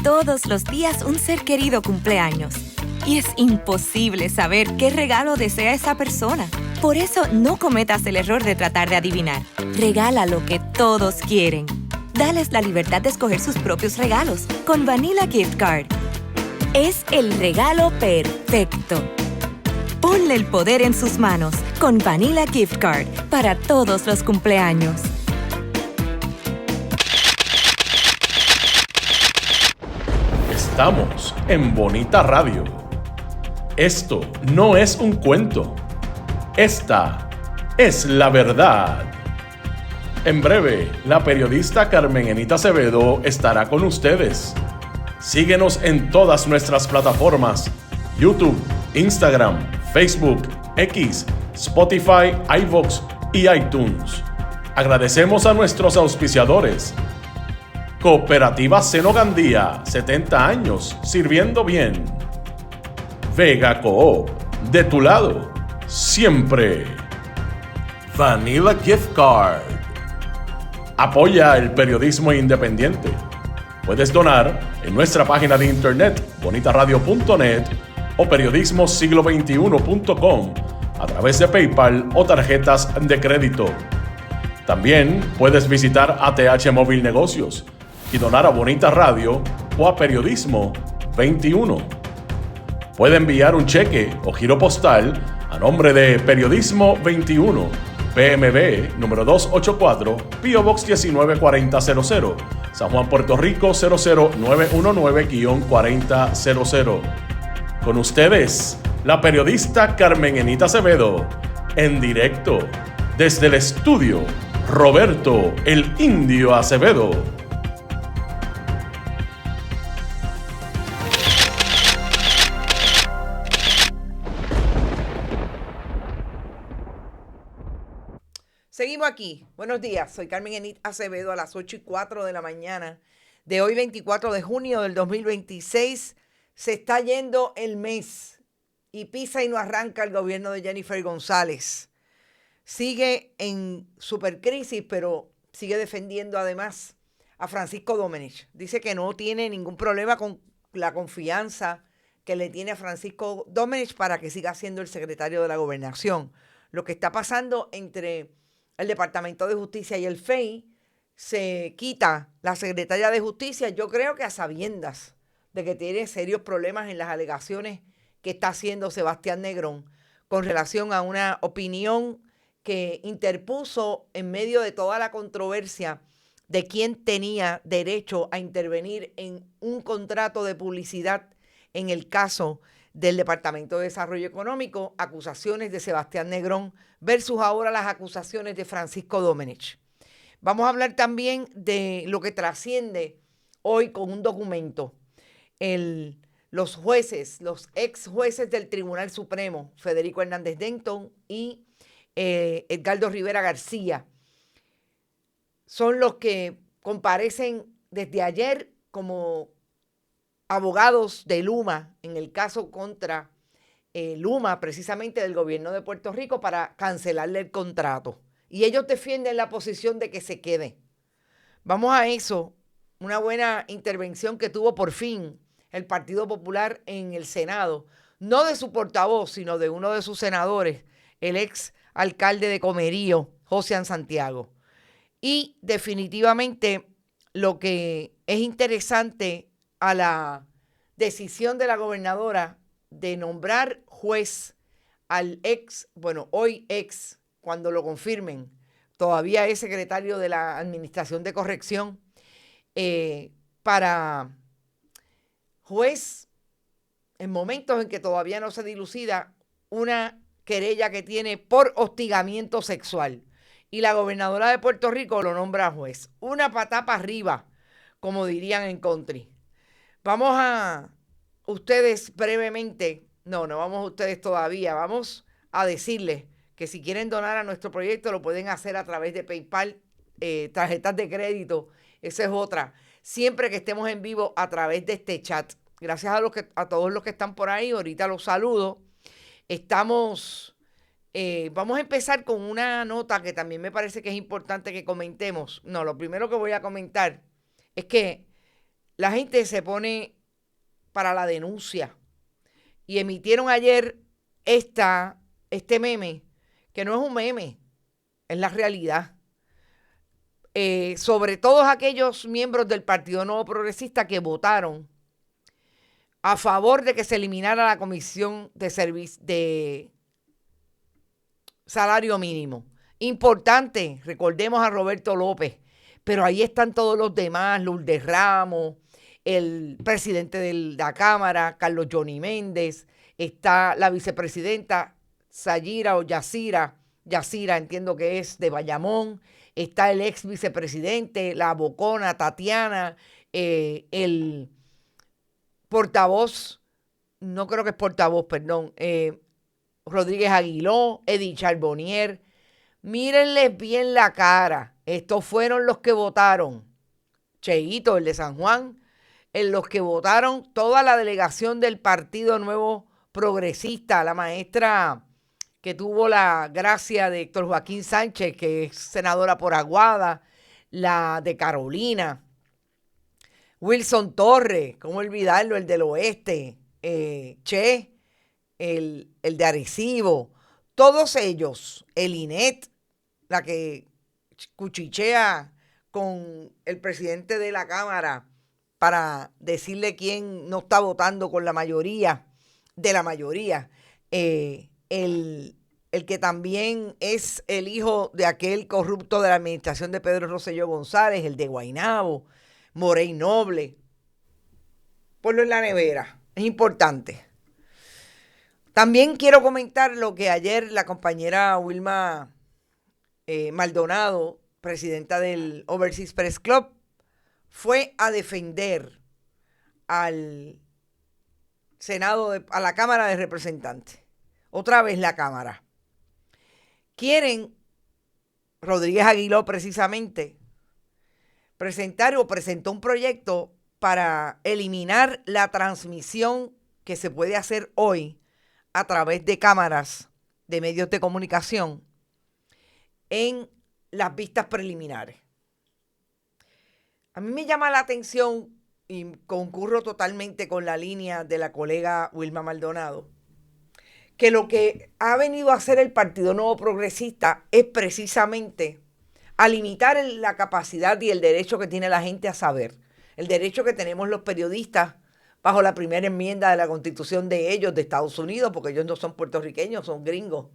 Todos los días un ser querido cumpleaños. Y es imposible saber qué regalo desea esa persona. Por eso no cometas el error de tratar de adivinar. Regala lo que todos quieren. Dales la libertad de escoger sus propios regalos con Vanilla Gift Card. Es el regalo perfecto. Ponle el poder en sus manos con Vanilla Gift Card para todos los cumpleaños. Estamos en Bonita Radio. Esto no es un cuento. Esta es la verdad. En breve, la periodista Carmen Enita Acevedo estará con ustedes. Síguenos en todas nuestras plataformas: YouTube, Instagram, Facebook, X, Spotify, iVoox y iTunes. Agradecemos a nuestros auspiciadores. Cooperativa Seno Gandía, 70 años sirviendo bien. Vega Coop, de tu lado, siempre. Vanilla Gift Card. Apoya el periodismo independiente. Puedes donar en nuestra página de internet bonitaradio.net o periodismosiglo21.com a través de PayPal o tarjetas de crédito. También puedes visitar ATH Móvil Negocios y donar a Bonita Radio o a Periodismo 21. Puede enviar un cheque o giro postal a nombre de Periodismo 21, PMB número 284, P.O. Box 194000, San Juan, Puerto Rico 00919-4000. Con ustedes, la periodista Carmen Enita Acevedo, en directo desde el estudio Roberto el Indio Acevedo. Seguimos aquí. Buenos días. Soy Carmen Enita Acevedo a las 8:04 de la mañana de hoy, 24 de junio del 2026. Se está yendo el mes y pisa y no arranca el gobierno de Jennifer González. Sigue en supercrisis, pero sigue defendiendo además a Francisco Domenech. Dice que no tiene ningún problema con la confianza que le tiene a Francisco Domenech para que siga siendo el secretario de la Gobernación. Lo que está pasando entre el Departamento de Justicia y el FEI, se quita la secretaria de Justicia, yo creo que a sabiendas de que tiene serios problemas en las alegaciones que está haciendo Sebastián Negrón con relación a una opinión que interpuso en medio de toda la controversia de quién tenía derecho a intervenir en un contrato de publicidad en el caso del Departamento de Desarrollo Económico, acusaciones de Sebastián Negrón versus ahora las acusaciones de Francisco Domenech. Vamos a hablar también de lo que trasciende hoy con un documento. Los jueces, los ex jueces del Tribunal Supremo, Federico Hernández Denton y Edgardo Rivera García, son los que comparecen desde ayer como abogados de Luma en el caso contra Luma, precisamente del gobierno de Puerto Rico, para cancelarle el contrato. Y ellos defienden la posición de que se quede. Vamos a eso. Una buena intervención que tuvo por fin el Partido Popular en el Senado. No de su portavoz, sino de uno de sus senadores, el ex alcalde de Comerío, José Santiago. Y definitivamente lo que es interesante a la decisión de la gobernadora de nombrar juez al hoy ex, cuando lo confirmen, todavía es secretario de la Administración de Corrección, para juez en momentos en que todavía no se dilucida una querella que tiene por hostigamiento sexual. Y la gobernadora de Puerto Rico lo nombra juez. Una patada para arriba, como dirían en country. Vamos a ustedes brevemente, no vamos a ustedes todavía, vamos a decirles que si quieren donar a nuestro proyecto lo pueden hacer a través de PayPal, tarjetas de crédito, esa es otra. Siempre que estemos en vivo a través de este chat. Gracias a todos los que están por ahí, ahorita los saludo. Vamos a empezar con una nota que también me parece que es importante que comentemos. Lo primero que voy a comentar es que la gente se pone para la denuncia y emitieron ayer este meme, que no es un meme, es la realidad. Sobre todos aquellos miembros del Partido Nuevo Progresista que votaron a favor de que se eliminara la comisión de salario mínimo. Importante, recordemos a Roberto López, pero ahí están todos los demás, Lourdes Ramos, el presidente de la Cámara, Carlos Johnny Méndez, está la vicepresidenta Yacira, entiendo que es de Bayamón, está el ex vicepresidente, la bocona Tatiana, el portavoz, no creo que es portavoz, perdón, Rodríguez Aguiló, Eddie Charbonnier. Mírenles bien la cara. Estos fueron los que votaron. Cheito, el de San Juan, en los que votaron toda la delegación del Partido Nuevo Progresista, la maestra que tuvo la gracia de Héctor Joaquín Sánchez, que es senadora por Aguada, la de Carolina, Wilson Torres, cómo olvidarlo, el del Oeste, el de Arecibo, todos ellos, el INET, la que cuchichea con el presidente de la Cámara para decirle quién no está votando con la mayoría, de la mayoría, el que también es el hijo de aquel corrupto de la administración de Pedro Rosselló González, el de Guaynabo, Morey Noble. Ponlo en la nevera, es importante. También quiero comentar lo que ayer la compañera Wilma Maldonado, presidenta del Overseas Press Club, fue a defender al Senado, a la Cámara de Representantes. Otra vez la Cámara. Quieren, Rodríguez Aguiló precisamente, presentó un proyecto para eliminar la transmisión que se puede hacer hoy a través de cámaras de medios de comunicación en las vistas preliminares. A mí me llama la atención, y concurro totalmente con la línea de la colega Wilma Maldonado, que lo que ha venido a hacer el Partido Nuevo Progresista es precisamente a limitar la capacidad y el derecho que tiene la gente a saber, el derecho que tenemos los periodistas bajo la primera enmienda de la Constitución de ellos, de Estados Unidos, porque ellos no son puertorriqueños, son gringos,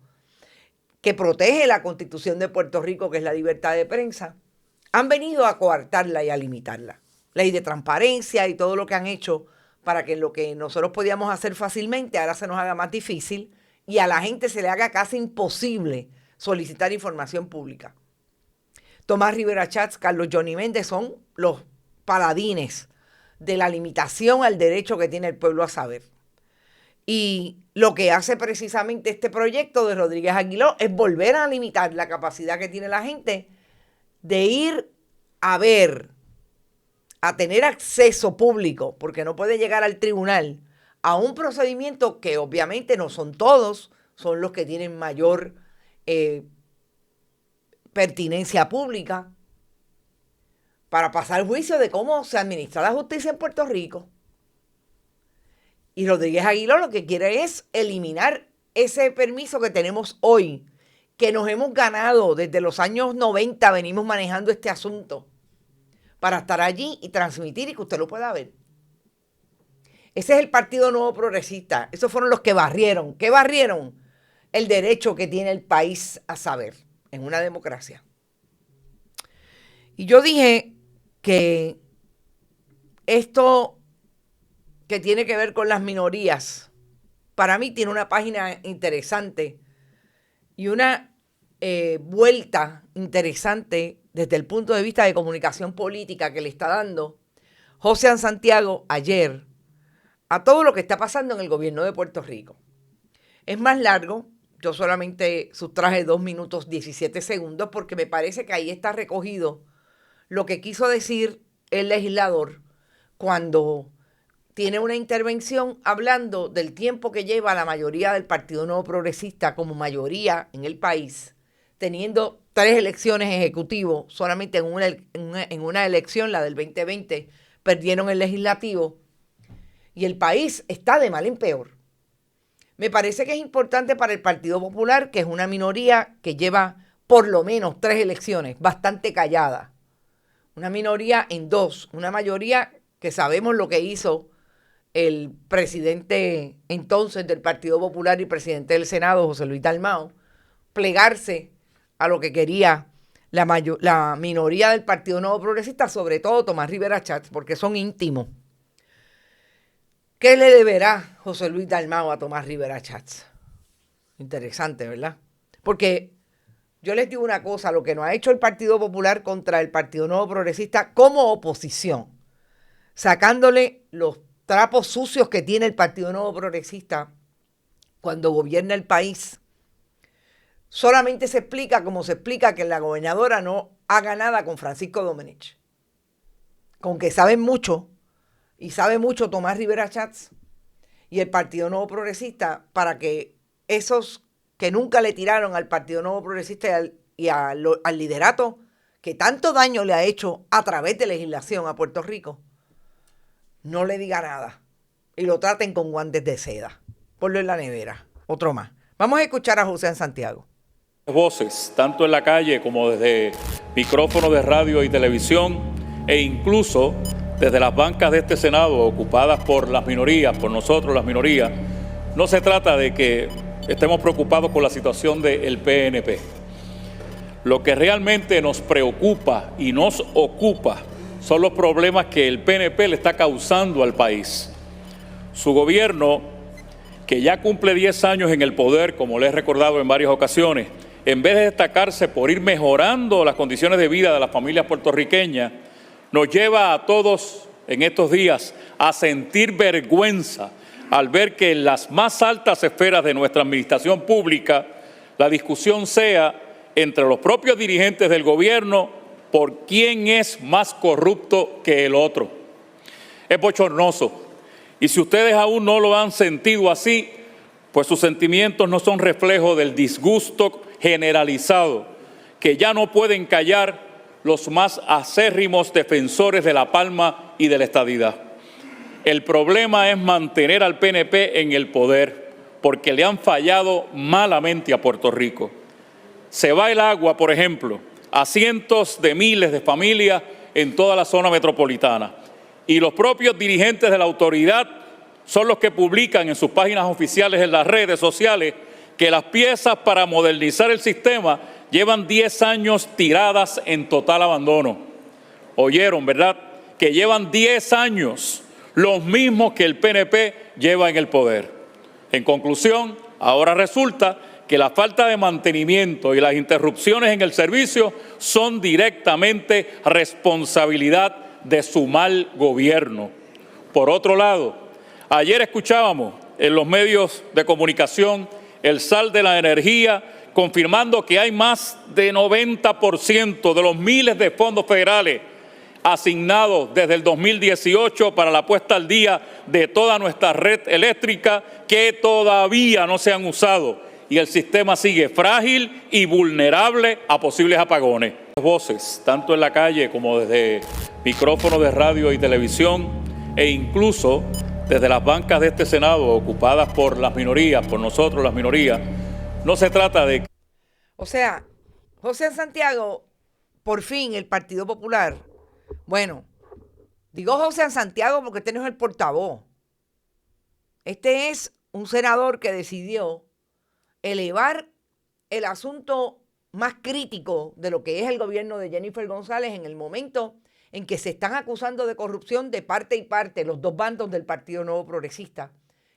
que protege la Constitución de Puerto Rico, que es la libertad de prensa, han venido a coartarla y a limitarla. Ley de transparencia y todo lo que han hecho para que lo que nosotros podíamos hacer fácilmente ahora se nos haga más difícil y a la gente se le haga casi imposible solicitar información pública. Tomás Rivera Chats, Carlos Johnny Méndez son los paladines de la limitación al derecho que tiene el pueblo a saber. Y lo que hace precisamente este proyecto de Rodríguez Aguiló es volver a limitar la capacidad que tiene la gente de ir a ver, a tener acceso público, porque no puede llegar al tribunal, a un procedimiento que obviamente no son todos, son los que tienen mayor pertinencia pública, para pasar juicio de cómo se administra la justicia en Puerto Rico. Y Rodríguez Aguiló lo que quiere es eliminar ese permiso que tenemos hoy, que nos hemos ganado desde los años 90, venimos manejando este asunto, para estar allí y transmitir y que usted lo pueda ver. Ese es el Partido Nuevo Progresista. Esos fueron los que barrieron. ¿Qué barrieron? El derecho que tiene el país a saber en una democracia. Y yo dije que esto que tiene que ver con las minorías, para mí tiene una página interesante y una vuelta interesante desde el punto de vista de comunicación política que le está dando José Santiago ayer a todo lo que está pasando en el gobierno de Puerto Rico. Es más largo, yo solamente sustraje 2 minutos 17 segundos porque me parece que ahí está recogido lo que quiso decir el legislador cuando tiene una intervención hablando del tiempo que lleva la mayoría del Partido Nuevo Progresista como mayoría en el país, teniendo 3 elecciones ejecutivas, solamente en una elección, la del 2020, perdieron el legislativo y el país está de mal en peor. Me parece que es importante para el Partido Popular, que es una minoría que lleva por lo menos 3 elecciones bastante callada. Una minoría en 2, una mayoría que sabemos lo que hizo el presidente entonces del Partido Popular y presidente del Senado, José Luis Dalmau, plegarse a lo que quería la minoría del Partido Nuevo Progresista, sobre todo Tomás Rivera Schatz, porque son íntimos. ¿Qué le deberá José Luis Dalmau a Tomás Rivera Schatz? Interesante, ¿verdad? Porque yo les digo una cosa, lo que no ha hecho el Partido Popular contra el Partido Nuevo Progresista como oposición, sacándole los trapos sucios que tiene el Partido Nuevo Progresista cuando gobierna el país, solamente se explica como se explica que la gobernadora no haga nada con Francisco Domenech. Con que saben mucho, y sabe mucho Tomás Rivera Schatz y el Partido Nuevo Progresista, para que esos que nunca le tiraron al Partido Nuevo Progresista al liderato que tanto daño le ha hecho a través de legislación a Puerto Rico, no le diga nada y lo traten con guantes de seda. Ponlo en la nevera. Otro más. Vamos a escuchar a José en Santiago. Voces, tanto en la calle como desde micrófonos de radio y televisión, e incluso desde las bancas de este Senado ocupadas por las minorías, por nosotros las minorías. No se trata de que estemos preocupados por la situación del PNP. Lo que realmente nos preocupa y nos ocupa son los problemas que el PNP le está causando al país. Su gobierno, que ya cumple 10 años en el poder, como le he recordado en varias ocasiones, en vez de destacarse por ir mejorando las condiciones de vida de las familias puertorriqueñas, nos lleva a todos en estos días a sentir vergüenza al ver que en las más altas esferas de nuestra administración pública la discusión sea entre los propios dirigentes del gobierno por quién es más corrupto que el otro. Es bochornoso. Y si ustedes aún no lo han sentido así, pues sus sentimientos no son reflejo del disgusto generalizado que ya no pueden callar los más acérrimos defensores de la palma y de la estadidad. El problema es mantener al PNP en el poder, porque le han fallado malamente a Puerto Rico. Se va el agua, por ejemplo, a cientos de miles de familias en toda la zona metropolitana. Y los propios dirigentes de la autoridad son los que publican en sus páginas oficiales en las redes sociales que las piezas para modernizar el sistema llevan 10 años tiradas en total abandono. Oyeron, ¿verdad? Que llevan 10 años, los mismos que el PNP lleva en el poder. En conclusión, ahora resulta que la falta de mantenimiento y las interrupciones en el servicio son directamente responsabilidad de su mal gobierno. Por otro lado, ayer escuchábamos en los medios de comunicación el SAL de la energía confirmando que hay más de 90% de los miles de fondos federales asignados desde el 2018 para la puesta al día de toda nuestra red eléctrica que todavía no se han usado y el sistema sigue frágil y vulnerable a posibles apagones. Voces, tanto en la calle como desde micrófonos de radio y televisión, e incluso desde las bancas de este Senado ocupadas por las minorías, por nosotros las minorías. No se trata de... O sea, José Santiago, por fin el Partido Popular, bueno, digo José Santiago porque este no es el portavoz. Este es un senador que decidió elevar el asunto más crítico de lo que es el gobierno de Jennifer González en el momento en que se están acusando de corrupción de parte y parte los dos bandos del Partido Nuevo Progresista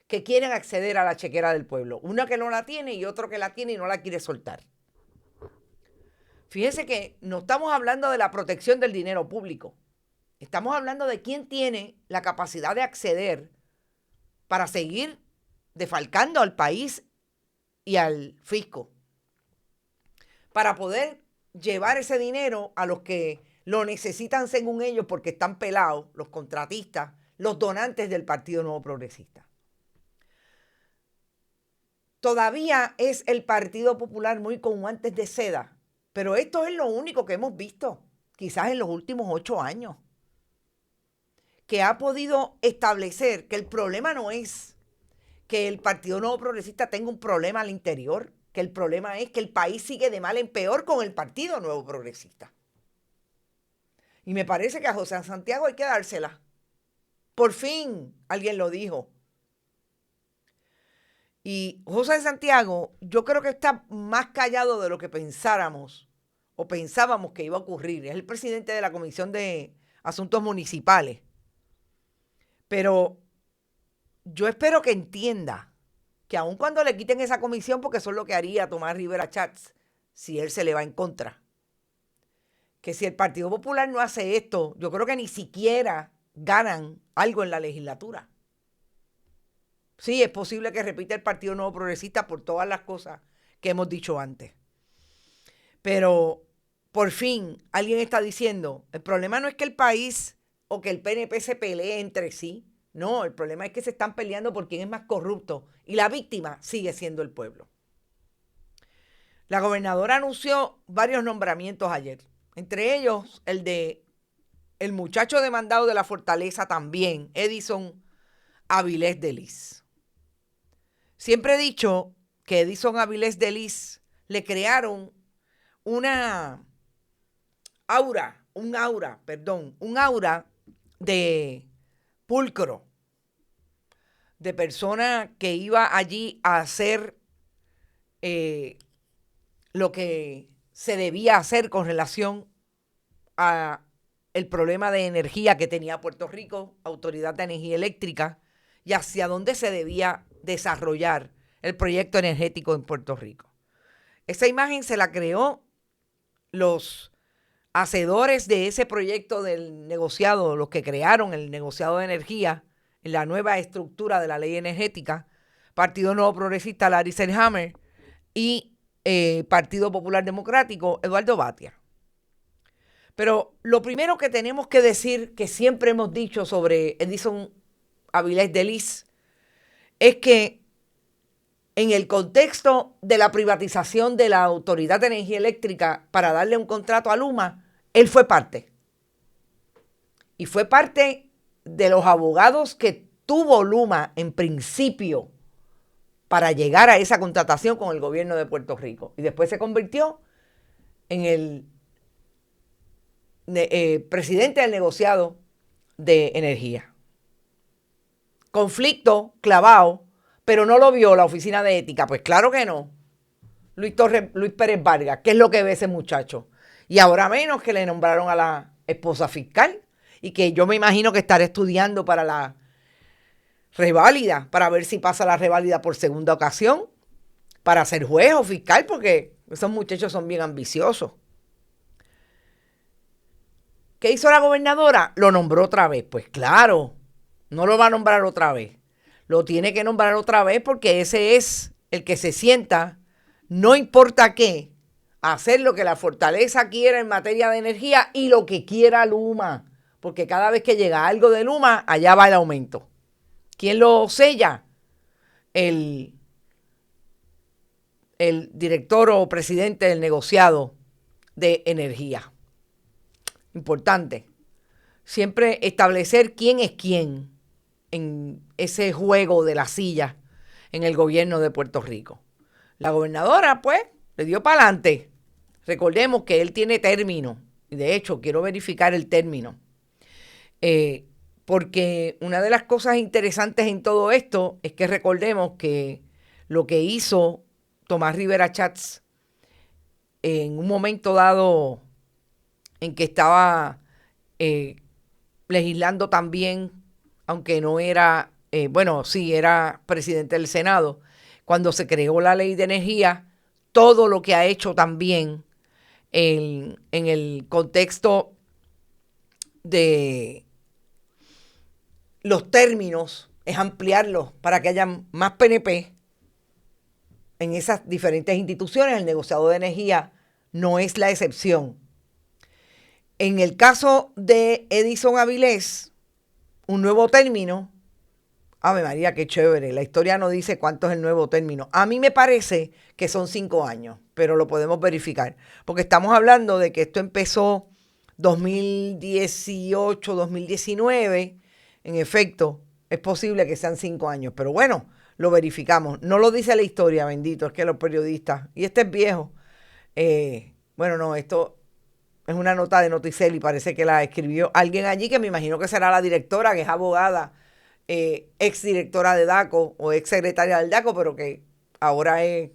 que quieren acceder a la chequera del pueblo. Una que no la tiene y otro que la tiene y no la quiere soltar. Fíjense que no estamos hablando de la protección del dinero público. Estamos hablando de quién tiene la capacidad de acceder para seguir defalcando al país y al fisco, para poder llevar ese dinero a los que lo necesitan según ellos porque están pelados, los contratistas, los donantes del Partido Nuevo Progresista. Todavía es el Partido Popular muy con guantes de seda, pero esto es lo único que hemos visto, quizás en los últimos 8 años. que ha podido establecer que el problema no es que el Partido Nuevo Progresista tenga un problema al interior, que el problema es que el país sigue de mal en peor con el Partido Nuevo Progresista. Y me parece que a José Santiago hay que dársela. Por fin alguien lo dijo. Y José Santiago, yo creo que está más callado de lo que pensáramos o pensábamos que iba a ocurrir. Es el presidente de la Comisión de Asuntos Municipales. Pero yo espero que entienda que aun cuando le quiten esa comisión, porque eso es lo que haría Tomás Rivera Schatz si él se le va en contra, que si el Partido Popular no hace esto, yo creo que ni siquiera ganan algo en la legislatura. Sí, es posible que repita el Partido Nuevo Progresista por todas las cosas que hemos dicho antes. Pero por fin alguien está diciendo, el problema no es que el país o que el PNP se pelee entre sí. No, el problema es que se están peleando por quién es más corrupto y la víctima sigue siendo el pueblo. La gobernadora anunció varios nombramientos ayer, entre ellos el de el muchacho demandado de la Fortaleza también, Edison Avilés de Lis. Siempre he dicho que Edison Avilés de Lis le crearon un aura de pulcro, de persona que iba allí a hacer lo que se debía hacer con relación a el problema de energía que tenía Puerto Rico, Autoridad de Energía Eléctrica, y hacia dónde se debía desarrollar el proyecto energético en Puerto Rico. Esa imagen se la creó los hacedores de ese proyecto del negociado, los que crearon el negociado de energía, en la nueva estructura de la ley energética, Partido Nuevo Progresista, Larry Selhammer, y Partido Popular Democrático, Eduardo Batia. Pero lo primero que tenemos que decir, que siempre hemos dicho sobre Edison Avilés de Lis, es que en el contexto de la privatización de la Autoridad de Energía Eléctrica para darle un contrato a Luma, él fue parte. Y fue parte de los abogados que tuvo Luma en principio para llegar a esa contratación con el gobierno de Puerto Rico. Y después se convirtió en el presidente del negociado de energía. Conflicto clavado, pero no lo vio la oficina de ética. Pues claro que no. Luis Pérez Vargas, ¿qué es lo que ve ese muchacho? Y ahora menos que le nombraron a la esposa fiscal y que yo me imagino que estará estudiando para la reválida, para ver si pasa la reválida por segunda ocasión, para ser juez o fiscal, porque esos muchachos son bien ambiciosos. ¿Qué hizo la gobernadora? Lo nombró otra vez. Pues claro, no lo va a nombrar otra vez. Lo tiene que nombrar otra vez porque ese es el que se sienta, no importa qué, a hacer lo que la Fortaleza quiera en materia de energía y lo que quiera Luma. Porque cada vez que llega algo de Luma, allá va el aumento. ¿Quién lo sella? El director o presidente del negociado de energía. Importante. Siempre establecer quién es quién en ese juego de la silla en el gobierno de Puerto Rico. La gobernadora, pues, le dio para adelante. Recordemos que él tiene término. Y de hecho, quiero verificar el término. Porque una de las cosas interesantes en todo esto es que recordemos que lo que hizo Tomás Rivera Schatz en un momento dado en que estaba legislando también, aunque no era, sí, era presidente del Senado, cuando se creó la ley de energía, todo lo que ha hecho también en el contexto de los términos es ampliarlos para que haya más PNP en esas diferentes instituciones. El negociado de energía no es la excepción. En el caso de Edison Avilés, un nuevo término. Ave María, qué chévere. La historia no dice cuánto es el nuevo término. A mí me parece que son 5 años, pero lo podemos verificar. Porque estamos hablando de que esto empezó 2018, 2019 en efecto, es posible que sean 5 años. Pero bueno, lo verificamos. No lo dice la historia, bendito, es que los periodistas, y este es viejo. Esto es una nota de Noticel y parece que la escribió alguien allí que me imagino que será la directora, que es abogada, ex directora de DACO o ex secretaria del DACO, pero que ahora es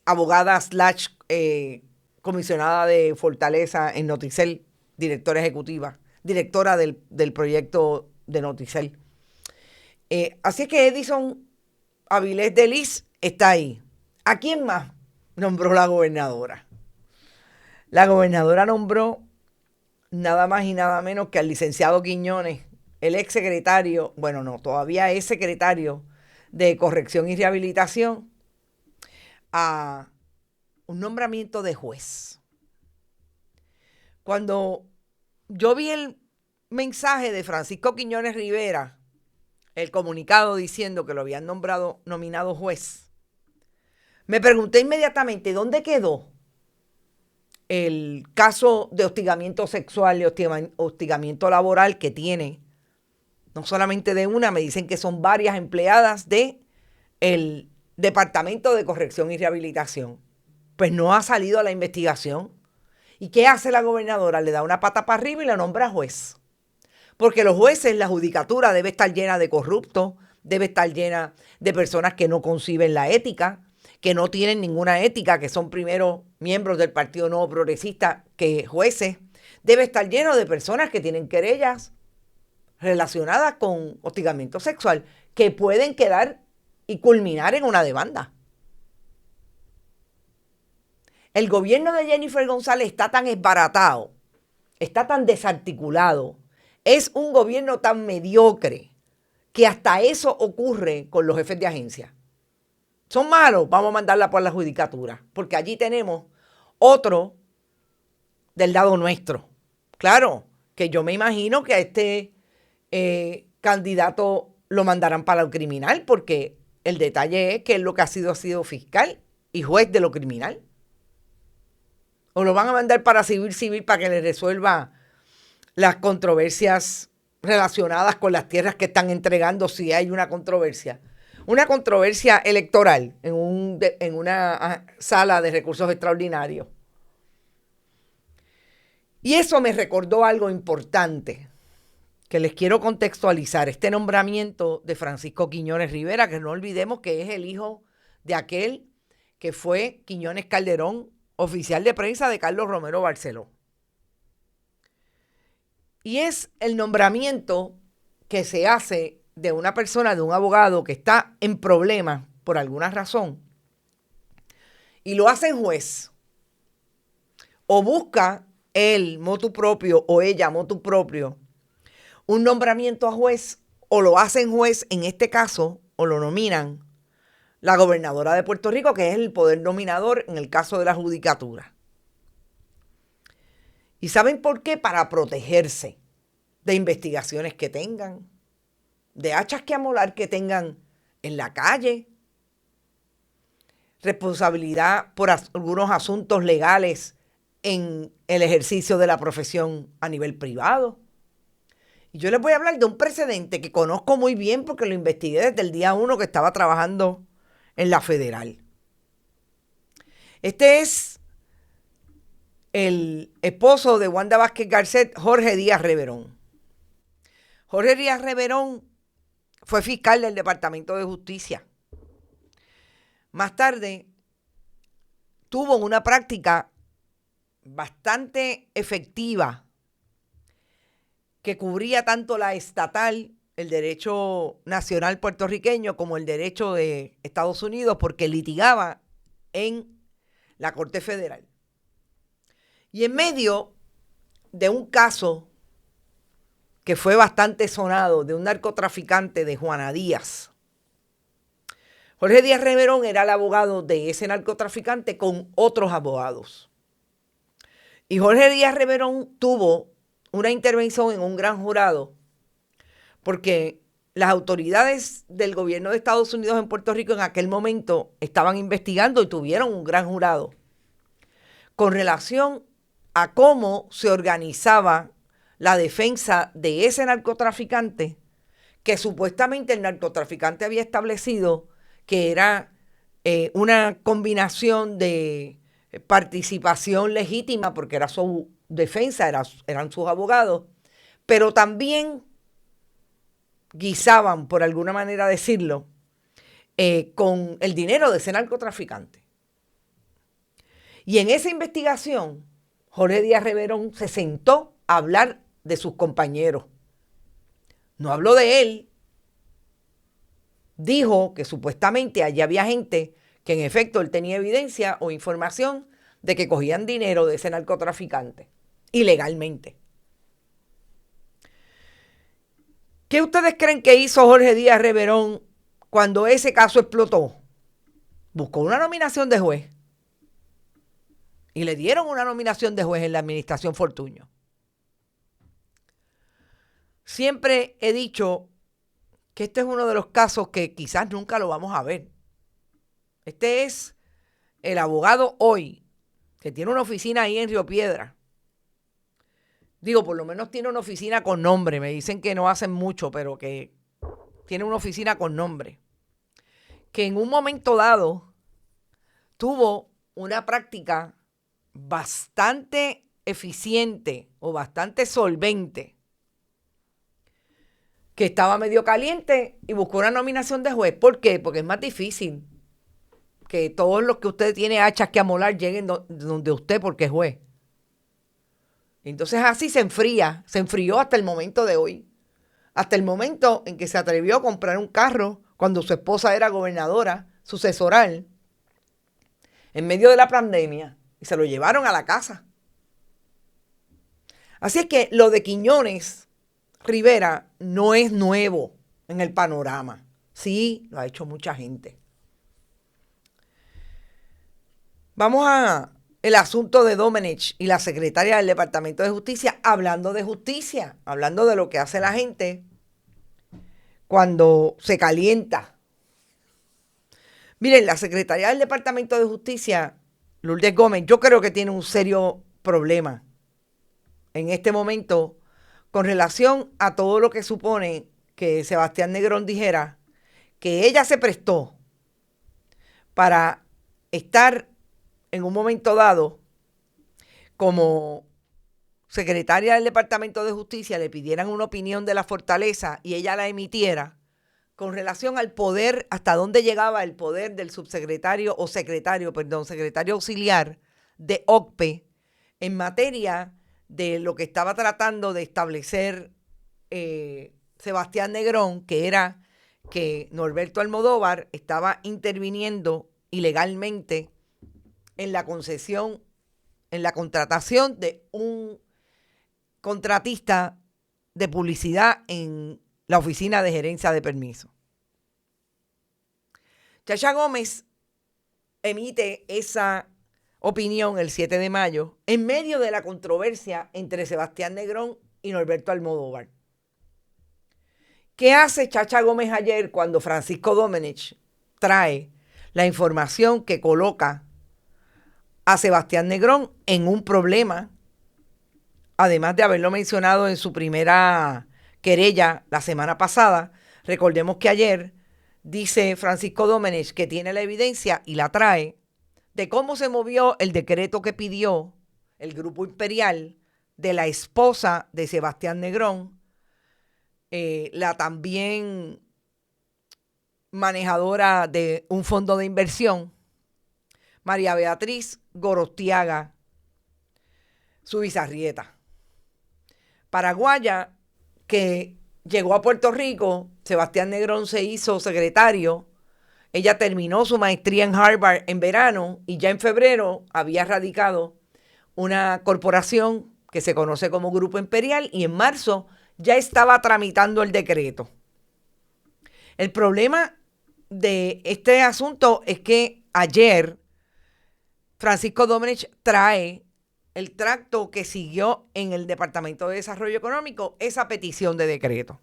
abogada / comisionada de Fortaleza en Noticel, directora ejecutiva, directora del proyecto de Noticel. Así es que Edison Avilés de Lis está ahí. ¿A quién más nombró la gobernadora? La gobernadora nombró nada más y nada menos que al licenciado Quiñones, el ex secretario, todavía es secretario de Corrección y Rehabilitación, a un nombramiento de juez. Cuando yo vi el mensaje de Francisco Quiñones Rivera, el comunicado diciendo que lo habían nominado juez, me pregunté inmediatamente, ¿dónde quedó el caso de hostigamiento sexual y hostigamiento laboral que tiene? No solamente de una, me dicen que son varias empleadas del Departamento de Corrección y Rehabilitación. Pues no ha salido a la investigación. ¿Y qué hace la gobernadora? Le da una pata para arriba y la nombra juez. Porque los jueces, la judicatura debe estar llena de corruptos, debe estar llena de personas que no conciben la ética, que no tienen ninguna ética, que son primero miembros del Partido Nuevo Progresista que jueces. Debe estar lleno de personas que tienen querellas relacionadas con hostigamiento sexual, que pueden quedar y culminar en una demanda. El gobierno de Jennifer González está tan esbaratado, está tan desarticulado, es un gobierno tan mediocre que hasta eso ocurre con los jefes de agencia. Son malos, vamos a mandarla por la judicatura, porque allí tenemos otro del lado nuestro. Claro, que yo me imagino que a este candidato lo mandarán para lo criminal, porque el detalle es que él lo que ha sido fiscal y juez de lo criminal. O lo van a mandar para civil para que le resuelva las controversias relacionadas con las tierras que están entregando, si hay una controversia. Una controversia electoral en una sala de recursos extraordinarios. Y eso me recordó algo importante que les quiero contextualizar. Este nombramiento de Francisco Quiñones Rivera, que no olvidemos que es el hijo de aquel que fue Quiñones Calderón, oficial de prensa de Carlos Romero Barceló. Y es el nombramiento que se hace de una persona, de un abogado que está en problemas por alguna razón, y lo hace juez, o busca él motu propio o ella motu propio un nombramiento a juez, o lo hacen juez en este caso, o lo nominan la gobernadora de Puerto Rico, que es el poder nominador en el caso de la judicatura. ¿Y saben por qué? Para protegerse de investigaciones que tengan, de hachas que amolar que tengan en la calle, responsabilidad por algunos asuntos legales en el ejercicio de la profesión a nivel privado. Y yo les voy a hablar de un precedente que conozco muy bien porque lo investigué desde el día 1 que estaba trabajando en la federal. Este es el esposo de Wanda Vázquez Garcet, Jorge Díaz Reverón. Jorge Díaz Reverón fue fiscal del Departamento de Justicia. Más tarde tuvo una práctica bastante efectiva que cubría tanto la estatal, el derecho nacional puertorriqueño, como el derecho de Estados Unidos, porque litigaba en la Corte Federal. Y en medio de un caso que fue bastante sonado, de un narcotraficante de Juana Díaz, Jorge Díaz Reverón era el abogado de ese narcotraficante con otros abogados. Y Jorge Díaz Reverón tuvo una intervención en un gran jurado porque las autoridades del gobierno de Estados Unidos en Puerto Rico en aquel momento estaban investigando y tuvieron un gran jurado con relación a cómo se organizaba la defensa de ese narcotraficante que supuestamente el narcotraficante había establecido que era una combinación de participación legítima, porque era su defensa, eran sus abogados, pero también guisaban, por alguna manera decirlo, con el dinero de ese narcotraficante. Y en esa investigación, Jorge Díaz Reverón se sentó a hablar de sus compañeros. No habló de él. Dijo que supuestamente allí había gente que en efecto él tenía evidencia o información de que cogían dinero de ese narcotraficante ilegalmente. ¿Qué ustedes creen que hizo Jorge Díaz Reverón cuando ese caso explotó? Buscó una nominación de juez. Y le dieron una nominación de juez en la administración Fortuño. Siempre he dicho que este es uno de los casos que quizás nunca lo vamos a ver. Este es el abogado hoy, que tiene una oficina ahí en Río Piedra. Digo, por lo menos tiene una oficina con nombre. Me dicen que no hacen mucho, pero que tiene una oficina con nombre. Que en un momento dado tuvo una práctica bastante eficiente o bastante solvente, que estaba medio caliente y buscó una nominación de juez. ¿Por qué? Porque es más difícil que todos los que usted tiene hachas que amolar lleguen donde usted porque es juez. Entonces así se enfrió hasta el momento de hoy. Hasta el momento en que se atrevió a comprar un carro cuando su esposa era gobernadora, sucesoral, en medio de la pandemia, y se lo llevaron a la casa. Así es que lo de Quiñones Rivera no es nuevo en el panorama. Sí, lo ha hecho mucha gente. Vamos a el asunto de Domenech y la secretaria del Departamento de Justicia, hablando de justicia, hablando de lo que hace la gente cuando se calienta. Miren, la secretaria del Departamento de Justicia, Lourdes Gómez, yo creo que tiene un serio problema en este momento con relación a todo lo que supone que Sebastián Negrón dijera que ella se prestó para estar en un momento dado como secretaria del Departamento de Justicia, le pidieran una opinión de la Fortaleza y ella la emitiera con relación al poder, hasta dónde llegaba el poder del secretario auxiliar de OCPE en materia de lo que estaba tratando de establecer Sebastián Negrón, que era que Norberto Almodóvar estaba interviniendo ilegalmente en la concesión, en la contratación de un contratista de publicidad en la Oficina de Gerencia de Permiso. Chacha Gómez emite esa opinión el 7 de mayo en medio de la controversia entre Sebastián Negrón y Norberto Almodóvar. ¿Qué hace Chacha Gómez ayer cuando Francisco Domenech trae la información que coloca a Sebastián Negrón en un problema, además de haberlo mencionado en su primera querella la semana pasada? Recordemos que ayer dice Francisco Domenech que tiene la evidencia y la trae de cómo se movió el decreto que pidió el Grupo Imperial de la esposa de Sebastián Negrón, la también manejadora de un fondo de inversión, María Beatriz Gorostiaga Subizarrieta, paraguaya, que llegó a Puerto Rico. Sebastián Negrón se hizo secretario. Ella terminó su maestría en Harvard en verano y ya en febrero había radicado una corporación que se conoce como Grupo Imperial y en marzo ya estaba tramitando el decreto. El problema de este asunto es que ayer Francisco Domenech trae el tracto que siguió en el Departamento de Desarrollo Económico esa petición de decreto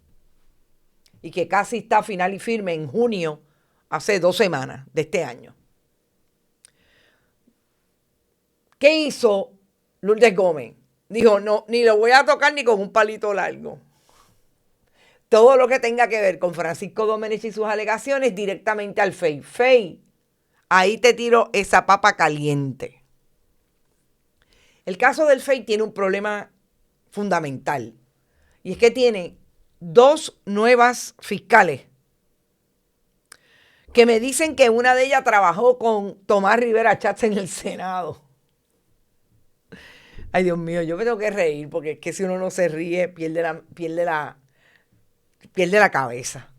y que casi está final y firme en junio, hace 2 semanas de este año. ¿Qué hizo Lourdes Gómez? Dijo, no, ni lo voy a tocar ni con un palito largo. todo lo que tenga que ver con Francisco Domenech y sus alegaciones directamente al FEI. FEI, ahí te tiro esa papa caliente. El caso del FEI tiene un problema fundamental, y es que tiene 2 nuevas fiscales que me dicen que una de ellas trabajó con Tomás Rivera Chats en el Senado. Ay, Dios mío, yo me tengo que reír porque es que si uno no se ríe, pierde la cabeza.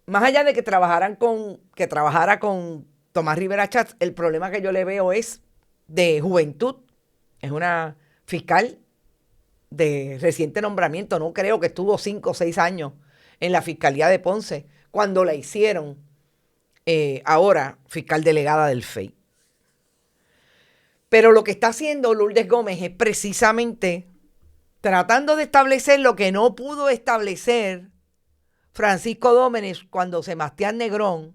Más allá de que trabajara con Tomás Rivera Chats, el problema que yo le veo es de juventud. Es una fiscal de reciente nombramiento. No creo que estuvo 5 o 6 años en la Fiscalía de Ponce cuando la hicieron ahora fiscal delegada del FEI. Pero lo que está haciendo Lourdes Gómez es precisamente tratando de establecer lo que no pudo establecer Francisco Domenech cuando Sebastián Negrón,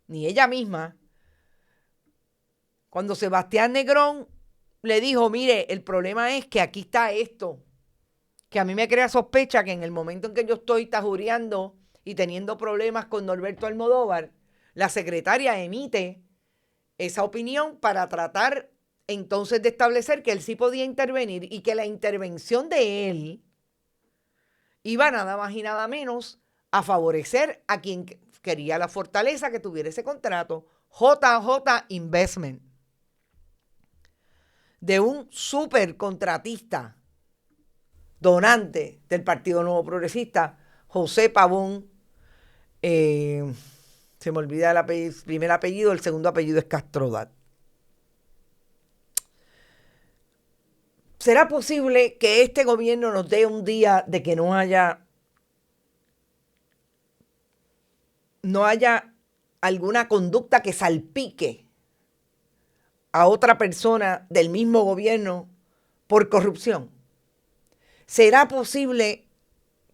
ni ella misma, cuando Sebastián Negrón le dijo, mire, el problema es que aquí está esto, que a mí me crea sospecha que en el momento en que yo estoy tajureando y teniendo problemas con Norberto Almodóvar, la secretaria emite esa opinión para tratar entonces de establecer que él sí podía intervenir y que la intervención de él iba nada más y nada menos a favorecer a quien quería la fortaleza que tuviera ese contrato, JJ Investment, de un supercontratista donante del Partido Nuevo Progresista, José Pavón. Se me olvida el primer apellido, el segundo apellido es Castrodat. ¿Será posible que este gobierno nos dé un día de que no haya alguna conducta que salpique a otra persona del mismo gobierno por corrupción? ¿Será posible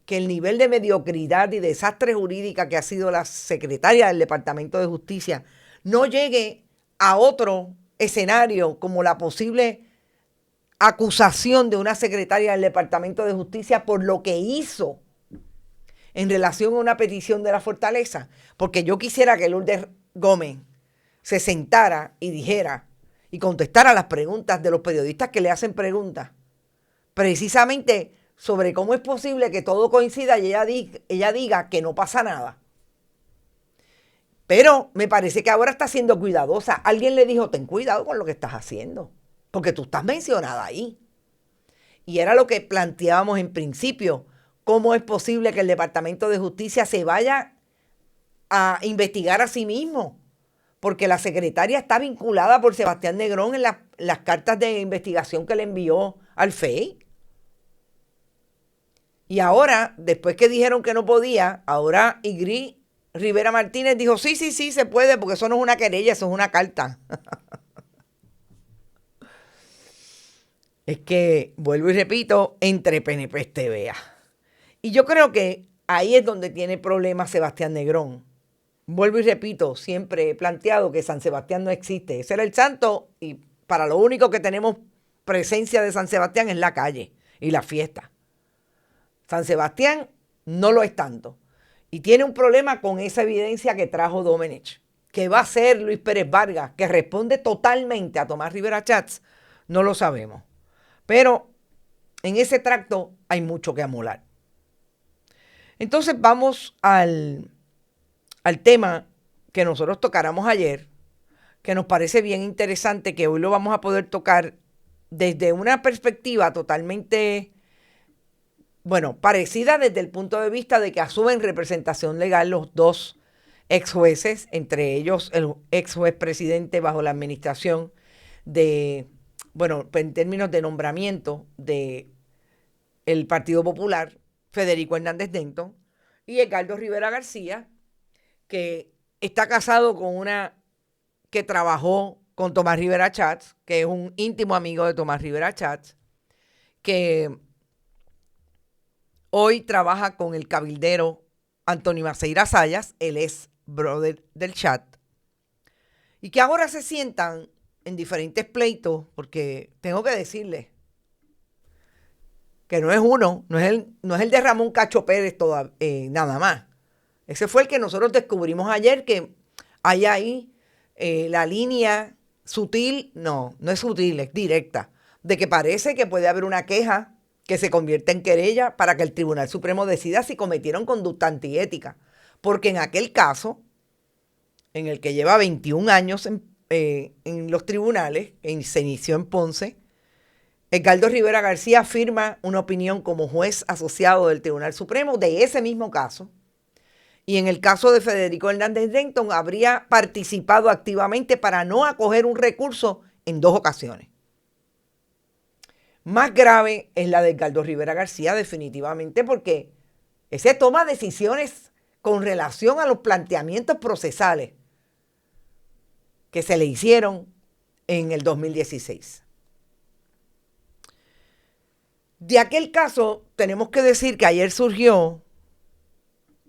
que el nivel de mediocridad y desastre jurídica que ha sido la secretaria del Departamento de Justicia no llegue a otro escenario como la posible acusación de una secretaria del Departamento de Justicia por lo que hizo en relación a una petición de la fortaleza? Porque yo quisiera que Lourdes Gómez se sentara y dijera y contestara las preguntas de los periodistas que le hacen preguntas, precisamente sobre cómo es posible que todo coincida y ella diga que no pasa nada. Pero me parece que ahora está siendo cuidadosa. Alguien le dijo, ten cuidado con lo que estás haciendo, porque tú estás mencionada ahí. Y era lo que planteábamos en principio. ¿Cómo es posible que el Departamento de Justicia se vaya a investigar a sí mismo? Porque la secretaria está vinculada por Sebastián Negrón en las cartas de investigación que le envió al FEI. Y ahora, después que dijeron que no podía, ahora Igri Rivera Martínez dijo, sí, se puede, porque eso no es una querella, eso es una carta. Es que, vuelvo y repito, entre PNP te vea. Y yo creo que ahí es donde tiene problemas Sebastián Negrón. Vuelvo y repito, siempre he planteado que San Sebastián no existe. Ese era el santo y para lo único que tenemos presencia de San Sebastián es la calle y la fiesta. San Sebastián no lo es tanto. Y tiene un problema con esa evidencia que trajo Domenech. ¿Qué va a hacer Luis Pérez Vargas, que responde totalmente a Tomás Rivera Chats? No lo sabemos. Pero en ese tracto hay mucho que amolar. Entonces vamos al tema que nosotros tocáramos ayer, que nos parece bien interesante, que hoy lo vamos a poder tocar desde una perspectiva totalmente, parecida desde el punto de vista de que asumen representación legal los 2 ex jueces, entre ellos el ex juez presidente bajo la administración en términos de nombramiento de el Partido Popular, Federico Hernández Denton, y Edgardo Rivera García, que está casado con una que trabajó con Tomás Rivera Chats, que es un íntimo amigo de Tomás Rivera Chats, que hoy trabaja con el cabildero Antonio Maceira Sayas, él es brother del Chat, y que ahora se sientan en diferentes pleitos, porque tengo que decirles que no es uno, no es el de Ramón Cacho Pérez nada más. Ese fue el que nosotros descubrimos ayer, que hay ahí la línea sutil, no es sutil, es directa, de que parece que puede haber una queja que se convierta en querella para que el Tribunal Supremo decida si cometieron conducta antiética. Porque en aquel caso, en el que lleva 21 años en los tribunales, se inició en Ponce, Edgardo Rivera García firma una opinión como juez asociado del Tribunal Supremo de ese mismo caso. Y en el caso de Federico Hernández Denton habría participado activamente para no acoger un recurso en 2 ocasiones. Más grave es la de Edgardo Rivera García, definitivamente, porque ese toma decisiones con relación a los planteamientos procesales que se le hicieron en el 2016. De aquel caso, tenemos que decir que ayer surgió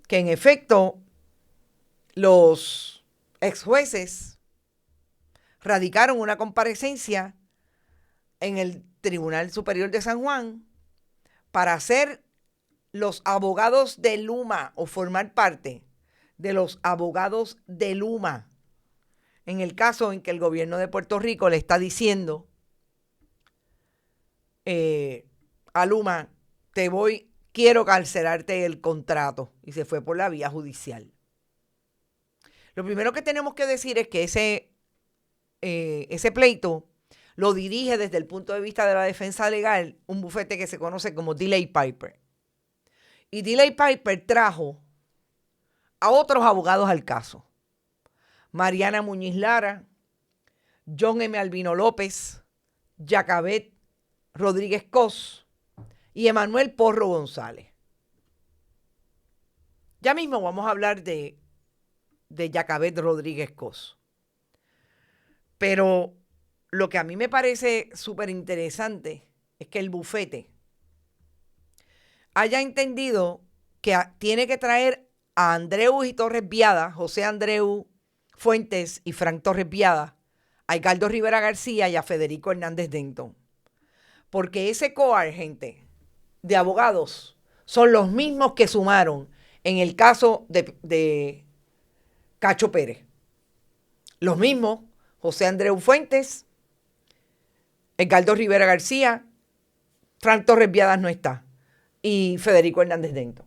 que en efecto los ex jueces radicaron una comparecencia en el Tribunal Superior de San Juan para ser los abogados de Luma o formar parte de los abogados de Luma en el caso en que el gobierno de Puerto Rico le está diciendo a Luma, quiero cancelarte el contrato, y se fue por la vía judicial. Lo primero que tenemos que decir es que ese pleito lo dirige desde el punto de vista de la defensa legal un bufete que se conoce como DeLay Piper. Y DeLay Piper trajo a otros abogados al caso. Mariana Muñiz Lara, John M. Albino López, Jacabet Rodríguez Cos y Emanuel Porro González. Ya mismo vamos a hablar de Jacabet Rodríguez Cos. Pero lo que a mí me parece súper interesante es que el bufete haya entendido que tiene que traer a Andreu y Torres Viada, José Andreu Fuentes y Frank Torres Viada, a Edgardo Rivera García y a Federico Hernández Denton. Porque ese cohort, gente, de abogados son los mismos que sumaron en el caso de Cacho Pérez. Los mismos, José Andreu Fuentes, Edgardo Rivera García, Frank Torres Viadas no está, y Federico Hernández Denton.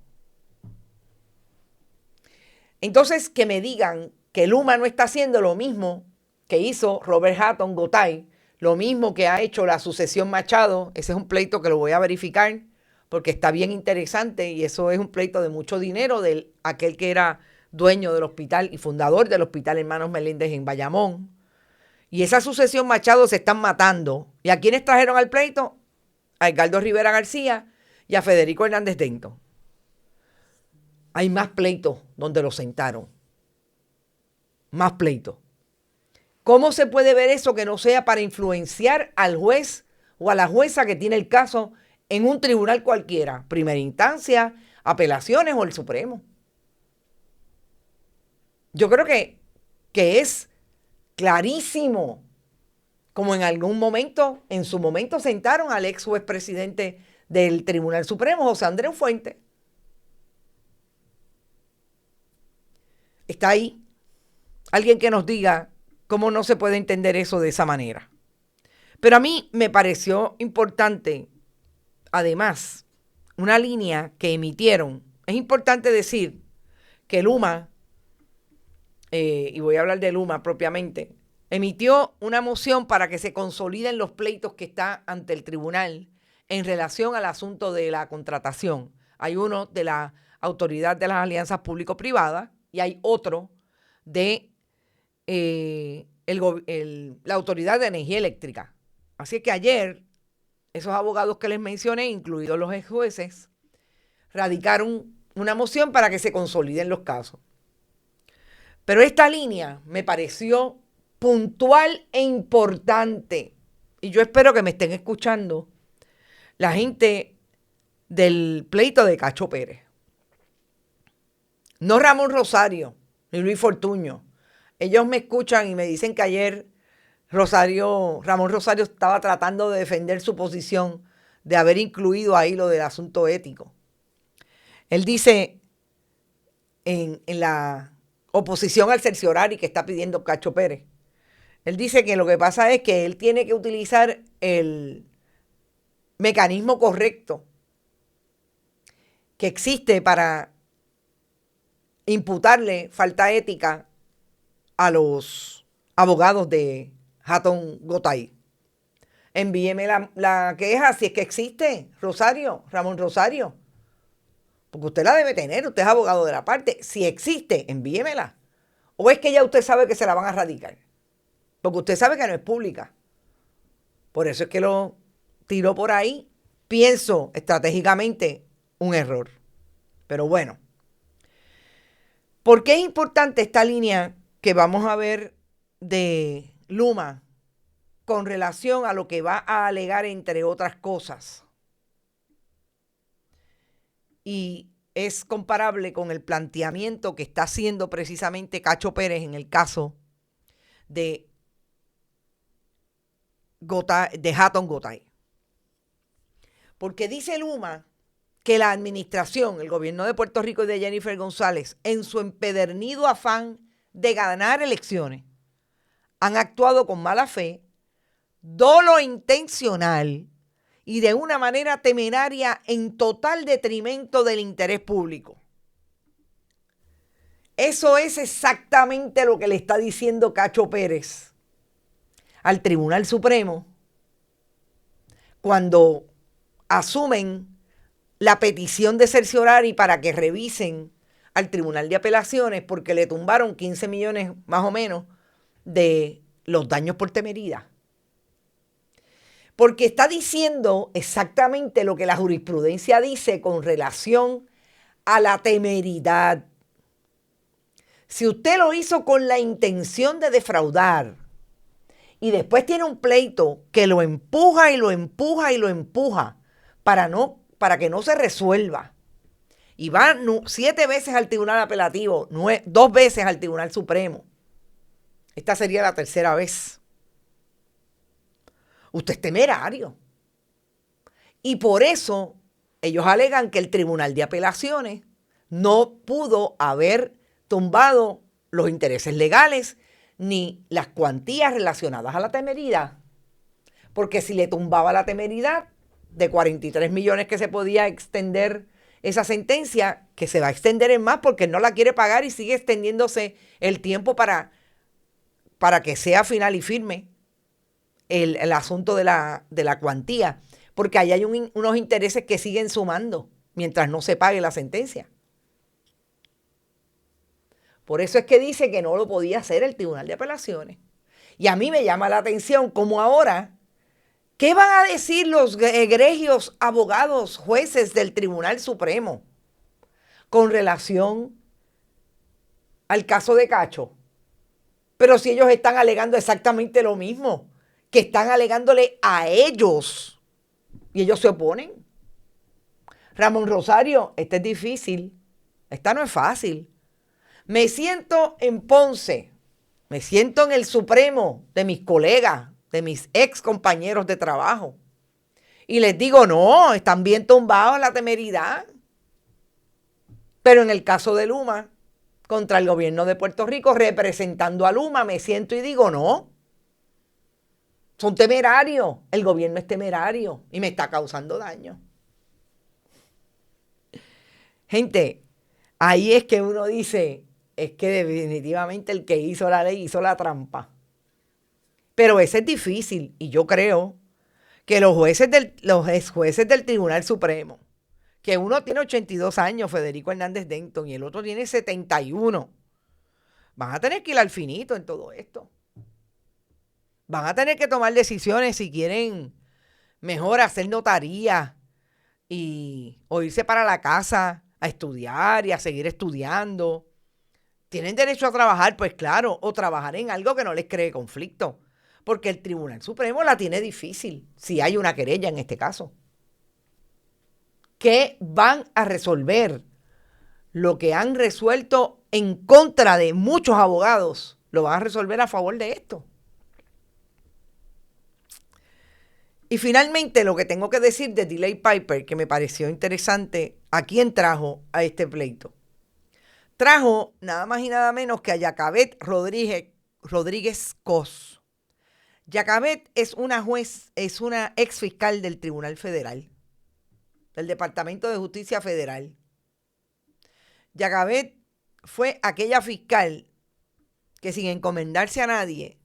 Entonces, que me digan que Luma no está haciendo lo mismo que hizo Robert Hatton Gotay, lo mismo que ha hecho la sucesión Machado, ese es un pleito que lo voy a verificar porque está bien interesante y eso es un pleito de mucho dinero de aquel que era dueño del hospital y fundador del Hospital Hermanos Meléndez en Bayamón. Y esa sucesión Machado se están matando. ¿Y a quiénes trajeron al pleito? A Edgardo Rivera García y a Federico Hernández Denton. Hay más pleitos donde los sentaron. Más pleitos. ¿Cómo se puede ver eso que no sea para influenciar al juez o a la jueza que tiene el caso en un tribunal cualquiera? Primera instancia, apelaciones o el Supremo. Yo creo que es clarísimo, como en algún momento, en su momento sentaron al ex juez presidente del Tribunal Supremo, José Andreu Fuentes. Está ahí. Alguien que nos diga cómo no se puede entender eso de esa manera. Pero a mí me pareció importante, además, una línea que emitieron. Es importante decir que Luma, y voy a hablar de Luma propiamente, emitió una moción para que se consoliden los pleitos que está ante el tribunal en relación al asunto de la contratación. Hay uno de la Autoridad de las Alianzas Público-Privadas y hay otro de la Autoridad de Energía Eléctrica. Así que ayer, esos abogados que les mencioné, incluidos los ex jueces, radicaron una moción para que se consoliden los casos. Pero esta línea me pareció puntual e importante. Y yo espero que me estén escuchando la gente del pleito de Cacho Pérez. No Ramón Rosario ni Luis Fortuño. Ellos me escuchan y me dicen que ayer Ramón Rosario estaba tratando de defender su posición de haber incluido ahí lo del asunto ético. Él dice en la oposición al cerciorari que está pidiendo Cacho Pérez, él dice que lo que pasa es que él tiene que utilizar el mecanismo correcto que existe para imputarle falta ética a los abogados de Hatton Gotay. Envíeme la queja si es que existe, Ramón Rosario. Porque usted la debe tener, usted es abogado de la parte. Si existe, envíemela. ¿O es que ya usted sabe que se la van a radicar? Porque usted sabe que no es pública. Por eso es que lo tiró por ahí. Pienso estratégicamente un error. Pero bueno. ¿Por qué es importante esta línea que vamos a ver de Luma con relación a lo que va a alegar, entre otras cosas? Y es comparable con el planteamiento que está haciendo precisamente Cacho Pérez en el caso de Hatton Gotay. Porque dice Luma que la administración, el gobierno de Puerto Rico y de Jennifer González, en su empedernido afán de ganar elecciones, han actuado con mala fe, dolo intencional y de una manera temeraria en total detrimento del interés público. Eso es exactamente lo que le está diciendo Cacho Pérez al Tribunal Supremo cuando asumen la petición de cerciorari para que revisen al Tribunal de Apelaciones porque le tumbaron 15 millones más o menos de los daños por temeridad. Porque está diciendo exactamente lo que la jurisprudencia dice con relación a la temeridad. Si usted lo hizo con la intención de defraudar y después tiene un pleito que lo empuja y lo empuja y lo empuja para que no se resuelva, y va 7 veces al Tribunal Apelativo, 2 veces al Tribunal Supremo, esta sería la tercera vez, usted es temerario. Y por eso ellos alegan que el Tribunal de Apelaciones no pudo haber tumbado los intereses legales ni las cuantías relacionadas a la temeridad. Porque si le tumbaba la temeridad de 43 millones que se podía extender esa sentencia, que se va a extender en más porque no la quiere pagar y sigue extendiéndose el tiempo para que sea final y firme el asunto de la cuantía, porque ahí hay unos intereses que siguen sumando mientras no se pague la sentencia. Por eso es que dice que no lo podía hacer el Tribunal de Apelaciones. Y a mí me llama la atención cómo ahora, ¿qué van a decir los egregios abogados, jueces del Tribunal Supremo con relación al caso de Cacho? Pero si ellos están alegando exactamente lo mismo, que están alegándole a ellos, y ellos se oponen. Ramón Rosario, esta es difícil, esta no es fácil. Me siento en Ponce, me siento en el Supremo de mis colegas, de mis ex compañeros de trabajo, y les digo, no, están bien tumbados la temeridad. Pero en el caso de Luma, contra el gobierno de Puerto Rico, representando a Luma, me siento y digo, no, son temerarios, el gobierno es temerario y me está causando daño. Gente, ahí es que uno dice, es que definitivamente el que hizo la ley hizo la trampa. Pero ese es difícil y yo creo que los ex jueces del Tribunal Supremo, que uno tiene 82 años, Federico Hernández Denton, y el otro tiene 71, van a tener que ir al finito en todo esto. Van a tener que tomar decisiones si quieren mejor hacer notaría o irse para la casa a estudiar y a seguir estudiando. ¿Tienen derecho a trabajar? Pues claro, o trabajar en algo que no les cree conflicto. Porque el Tribunal Supremo la tiene difícil, si hay una querella en este caso. ¿Qué van a resolver? Lo que han resuelto en contra de muchos abogados, lo van a resolver a favor de esto. Y finalmente lo que tengo que decir de Delay Piper, que me pareció interesante, ¿a quién trajo a este pleito? Trajo nada más y nada menos que a Jacabet Rodríguez Cos. Jacabet es una ex fiscal del Tribunal Federal, del Departamento de Justicia Federal. Jacabet fue aquella fiscal que sin encomendarse a nadie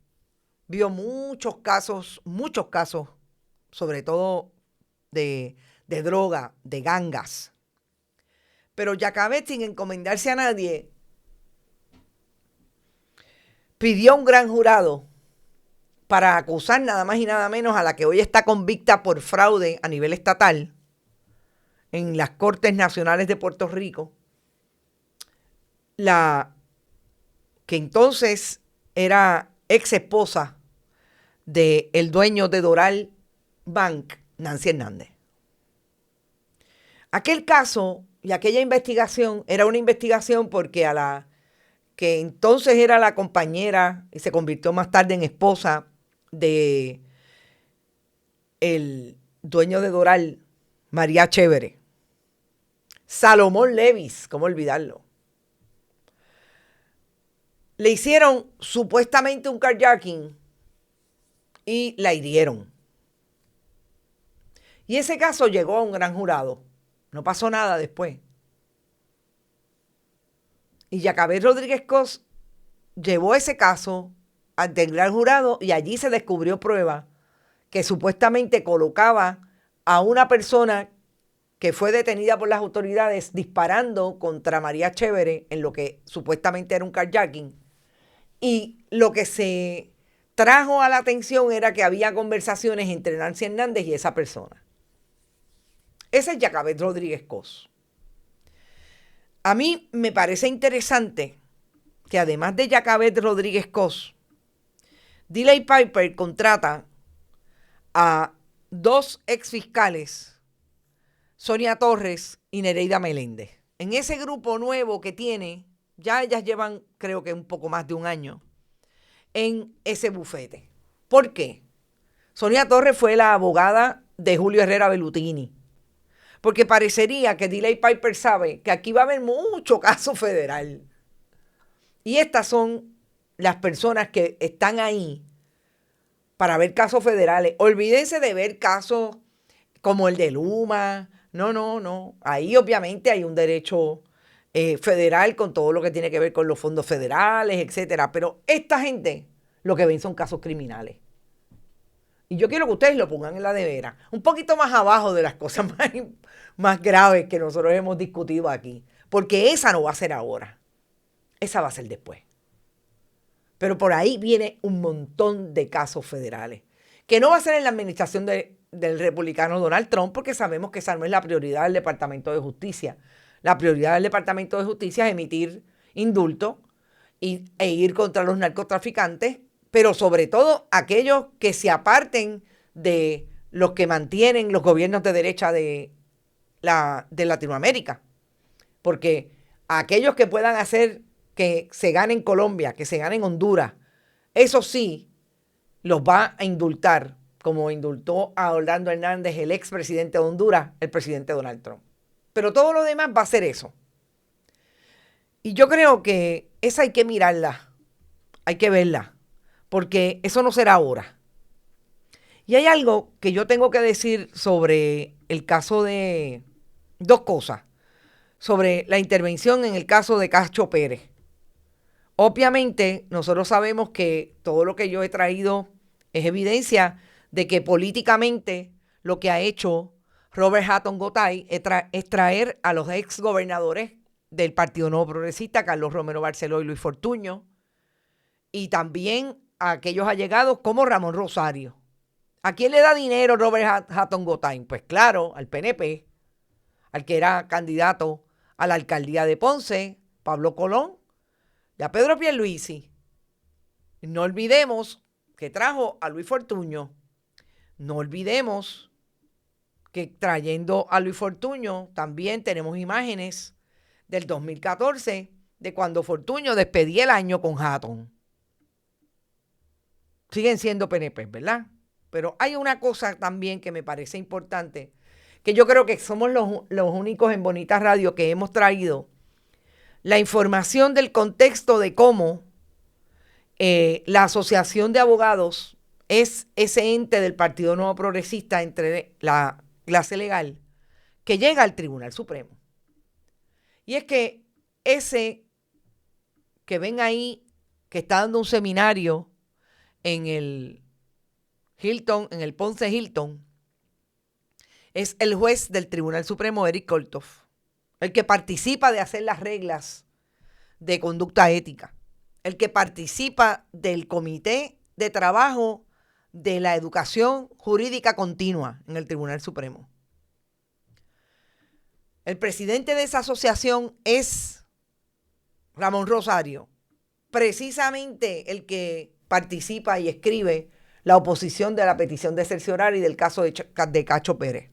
vio muchos casos, sobre todo de droga, de gangas. Pero Jacabet, sin encomendarse a nadie, pidió un gran jurado para acusar nada más y nada menos a la que hoy está convicta por fraude a nivel estatal en las Cortes Nacionales de Puerto Rico, la que entonces era ex esposa del dueño de Doral Bank, Nancy Hernández. Aquel caso y aquella investigación era una investigación porque a la que entonces era la compañera y se convirtió más tarde en esposa de el dueño de Doral, María Chévere, Salomón Levis, ¿cómo olvidarlo? Le hicieron supuestamente un carjacking y la hirieron. Y ese caso llegó a un gran jurado. No pasó nada después. Y Jacabet Rodríguez Cos llevó ese caso ante el gran jurado y allí se descubrió prueba que supuestamente colocaba a una persona que fue detenida por las autoridades disparando contra María Chévere en lo que supuestamente era un carjacking. Y lo que se trajo a la atención era que había conversaciones entre Nancy Hernández y esa persona. Ese es Jacabet Rodríguez Cos. A mí me parece interesante que además de Jacabet Rodríguez Cos, Delay Piper contrata a dos exfiscales, Sonia Torres y Nereida Meléndez. En ese grupo nuevo que tiene, ya ellas llevan creo que un poco más de un año en ese bufete. ¿Por qué? Sonia Torres fue la abogada de Julio Herrera Bellutini. Porque parecería que Delay Piper sabe que aquí va a haber mucho caso federal. Y estas son las personas que están ahí para ver casos federales. Olvídense de ver casos como el de Luma. No. Ahí obviamente hay un derecho federal con todo lo que tiene que ver con los fondos federales, etcétera. Pero esta gente lo que ven son casos criminales. Y yo quiero que ustedes lo pongan en la nevera, un poquito más abajo de las cosas más graves que nosotros hemos discutido aquí. Porque esa no va a ser ahora. Esa va a ser después. Pero por ahí viene un montón de casos federales. Que no va a ser en la administración del republicano Donald Trump, porque sabemos que esa no es la prioridad del Departamento de Justicia. La prioridad del Departamento de Justicia es emitir indultos e ir contra los narcotraficantes, pero sobre todo aquellos que se aparten de los que mantienen los gobiernos de derecha de Latinoamérica. Porque aquellos que puedan hacer que se gane en Colombia, que se gane en Honduras, eso sí, los va a indultar, como indultó a Orlando Hernández, el expresidente de Honduras, el presidente Donald Trump. Pero todo lo demás va a ser eso. Y yo creo que esa hay que mirarla, hay que verla, porque eso no será ahora. Y hay algo que yo tengo que decir sobre el caso de dos cosas, sobre la intervención en el caso de Cacho Pérez. Obviamente, nosotros sabemos que todo lo que yo he traído es evidencia de que políticamente lo que ha hecho Robert Hatton Gotay es traer a los ex gobernadores del Partido Nuevo Progresista, Carlos Romero Barceló y Luis Fortuño, y también a aquellos allegados como Ramón Rosario. ¿A quién le da dinero Robert Hatton Gotay? Pues claro, al PNP, al que era candidato a la alcaldía de Ponce, Pablo Colón, y a Pedro Pierluisi. No olvidemos que trajo a Luis Fortuño. No olvidemos que trayendo a Luis Fortuño también tenemos imágenes del 2014 de cuando Fortuño despedía el año con Hatton. Siguen siendo PNP, ¿verdad? Pero hay una cosa también que me parece importante, que yo creo que somos los únicos en Bonita Radio que hemos traído la información del contexto de cómo la Asociación de Abogados es ese ente del Partido Nuevo Progresista entre la clase legal que llega al Tribunal Supremo. Y es que ese que ven ahí, que está dando un seminario en el Hilton, en el Ponce Hilton, es el juez del Tribunal Supremo, Eric Kolthoff, el que participa de hacer las reglas de conducta ética, el que participa del comité de trabajo de la educación jurídica continua en el Tribunal Supremo. El presidente de esa asociación es Ramón Rosario, precisamente el que participa y escribe la oposición de la petición de cerciorar y del caso de Cacho Pérez.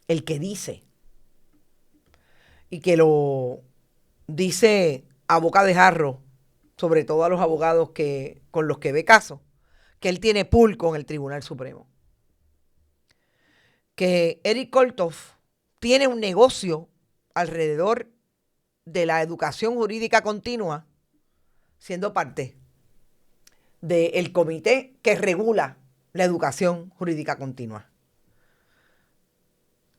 El que dice, y que lo dice a boca de jarro, sobre todo a los abogados con los que ve caso, que él tiene pool con el Tribunal Supremo. Que Eric Kolthoff tiene un negocio alrededor de la educación jurídica continua, siendo parte del comité que regula la educación jurídica continua.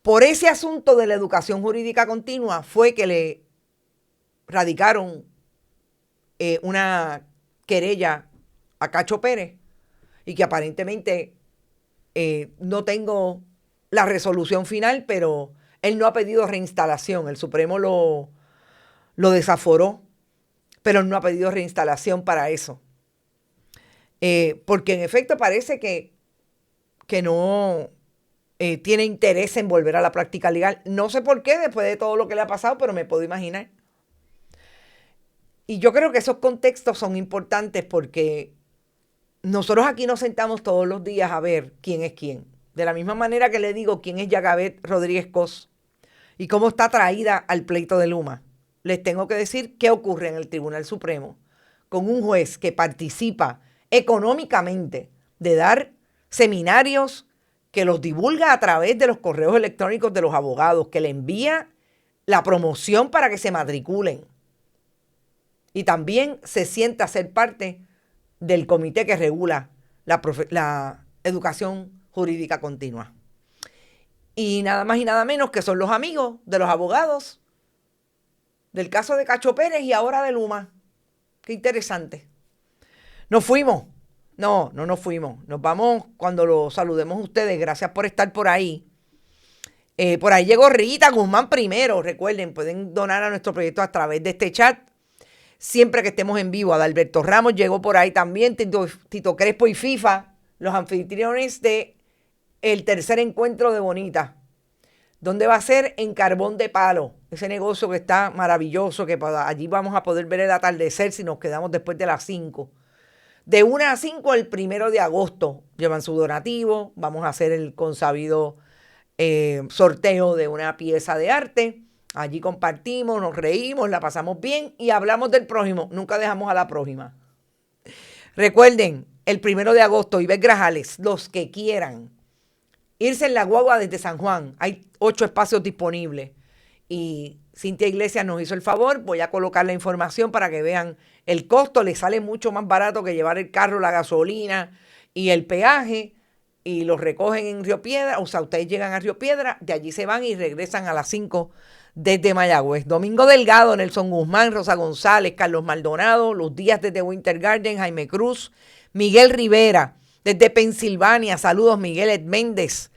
Por ese asunto de la educación jurídica continua fue que le radicaron una querella a Cacho Pérez y que aparentemente no tengo la resolución final, pero él no ha pedido reinstalación. El Supremo lo desaforó, pero no ha pedido reinstalación para eso. Porque en efecto parece que no tiene interés en volver a la práctica legal. No sé por qué, después de todo lo que le ha pasado, pero me puedo imaginar. Y yo creo que esos contextos son importantes porque nosotros aquí nos sentamos todos los días a ver quién es quién. De la misma manera que le digo quién es Yagabet Rodríguez Cos y cómo está traída al pleito de Luma. Les tengo que decir qué ocurre en el Tribunal Supremo con un juez que participa económicamente de dar seminarios, que los divulga a través de los correos electrónicos de los abogados, que le envía la promoción para que se matriculen. Y también se sienta a ser parte del comité que regula la educación jurídica continua. Y nada más y nada menos que son los amigos de los abogados del caso de Cacho Pérez y ahora de Luma. Qué interesante. Nos fuimos. No nos fuimos. Nos vamos cuando los saludemos a ustedes. Gracias por estar por ahí. Por ahí llegó Rita Guzmán primero. Recuerden, pueden donar a nuestro proyecto a través de este chat. Siempre que estemos en vivo. Adalberto Ramos llegó por ahí también. Tito Crespo y FIFA, los anfitriones de el tercer encuentro de Bonita. ¿Dónde va a ser? En Carbón de Palo. Ese negocio que está maravilloso, que allí vamos a poder ver el atardecer si nos quedamos después de las 5. De 1 a 5 el 1 de agosto. Llevan su donativo. Vamos a hacer el consabido sorteo de una pieza de arte. Allí compartimos, nos reímos, la pasamos bien y hablamos del prójimo. Nunca dejamos a la prójima. Recuerden, el 1 de agosto, Ivette Grajales, los que quieran irse en la guagua desde San Juan. Hay 8 espacios disponibles. Y Cintia Iglesias nos hizo el favor. Voy a colocar la información para que vean el costo. Les sale mucho más barato que llevar el carro, la gasolina y el peaje. Y los recogen en Río Piedra. O sea, ustedes llegan a Río Piedra, de allí se van y regresan a las 5 desde Mayagüez. Domingo Delgado, Nelson Guzmán, Rosa González, Carlos Maldonado, Los Díaz desde Winter Garden, Jaime Cruz, Miguel Rivera desde Pensilvania. Saludos, Miguel Ed Méndez.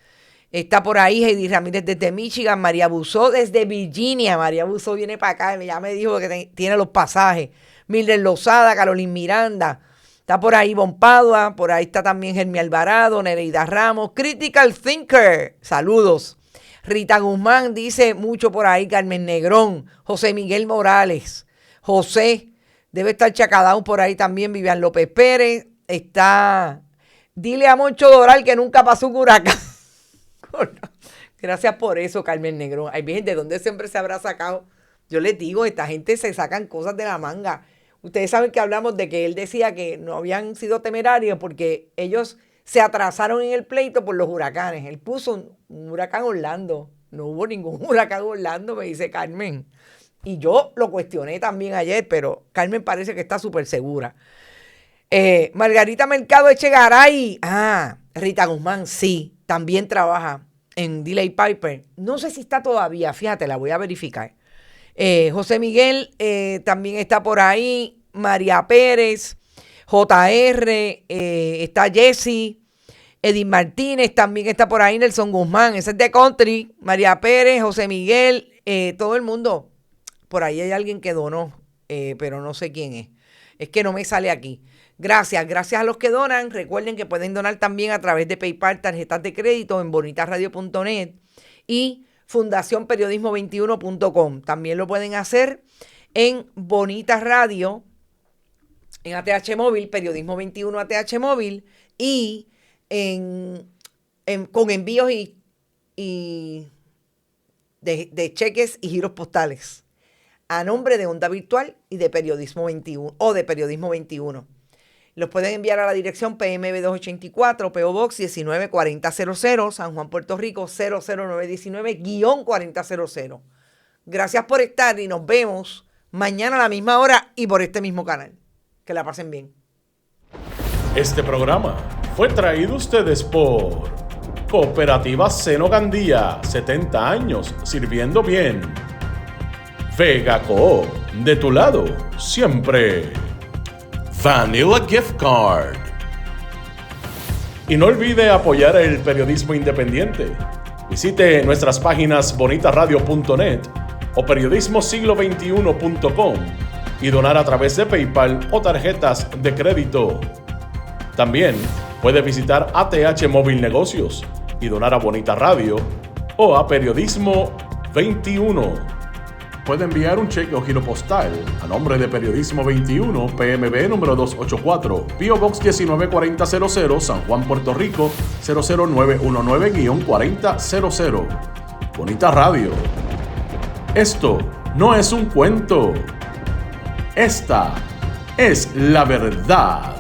Está por ahí Heidi Ramírez desde Michigan, María Buzó desde Virginia. María Buzó viene para acá, ya me dijo que tiene los pasajes. Mildred Lozada, Carolina Miranda. Está por ahí Bon Padua, por ahí está también Germi Alvarado, Nereida Ramos, Critical Thinker. Saludos. Rita Guzmán dice mucho por ahí, Carmen Negrón, José Miguel Morales, José, debe estar Chacadao por ahí también, Vivian López Pérez, está, dile a Moncho Doral que nunca pasó un huracán. Gracias por eso, Carmen Negrón. Ay, bien, ¿de dónde siempre se habrá sacado? Yo les digo, esta gente se sacan cosas de la manga. Ustedes saben que hablamos de que él decía que no habían sido temerarios porque ellos se atrasaron en el pleito por los huracanes. Él puso un huracán Orlando. No hubo ningún huracán Orlando, me dice Carmen. Y yo lo cuestioné también ayer, pero Carmen parece que está súper segura. Margarita Mercado Echegaray. Rita Guzmán, sí, también trabaja en Delay Piper. No sé si está todavía, fíjate, la voy a verificar. José Miguel también está por ahí. María Pérez, JR, está Jessy. Edith Martínez también está por ahí. Nelson Guzmán, ese es de Country. María Pérez, José Miguel, todo el mundo. Por ahí hay alguien que donó, pero no sé quién es. Es que no me sale aquí. Gracias a los que donan. Recuerden que pueden donar también a través de PayPal, tarjetas de crédito en bonitasradio.net y fundacionperiodismo21.com. También lo pueden hacer en Bonitas Radio, en ATH Móvil, Periodismo 21 ATH Móvil y con envíos y de cheques y giros postales a nombre de Onda Virtual y de Periodismo 21 o de Periodismo 21. Los pueden enviar a la dirección PMB 284, PO Box 194000, San Juan, Puerto Rico 00919-4000. Gracias por estar y nos vemos mañana a la misma hora y por este mismo canal. Que la pasen bien. Este programa fue traído a ustedes por Cooperativa Seno Gandía, 70 años sirviendo bien. Vega Coop, de tu lado, siempre. Vanilla Gift Card. Y no olvide apoyar el periodismo independiente. Visite nuestras páginas bonitasradio.net o periodismosiglo21.com y donar a través de PayPal o tarjetas de crédito. También puede visitar ATH Móvil Negocios y donar a Bonita Radio o a Periodismo 21. Puede enviar un cheque o giro postal a nombre de Periodismo 21, PMB número 284, PO Box 194000, San Juan, Puerto Rico 00919-4000. Bonita Radio. Esto no es un cuento. Esta es la verdad.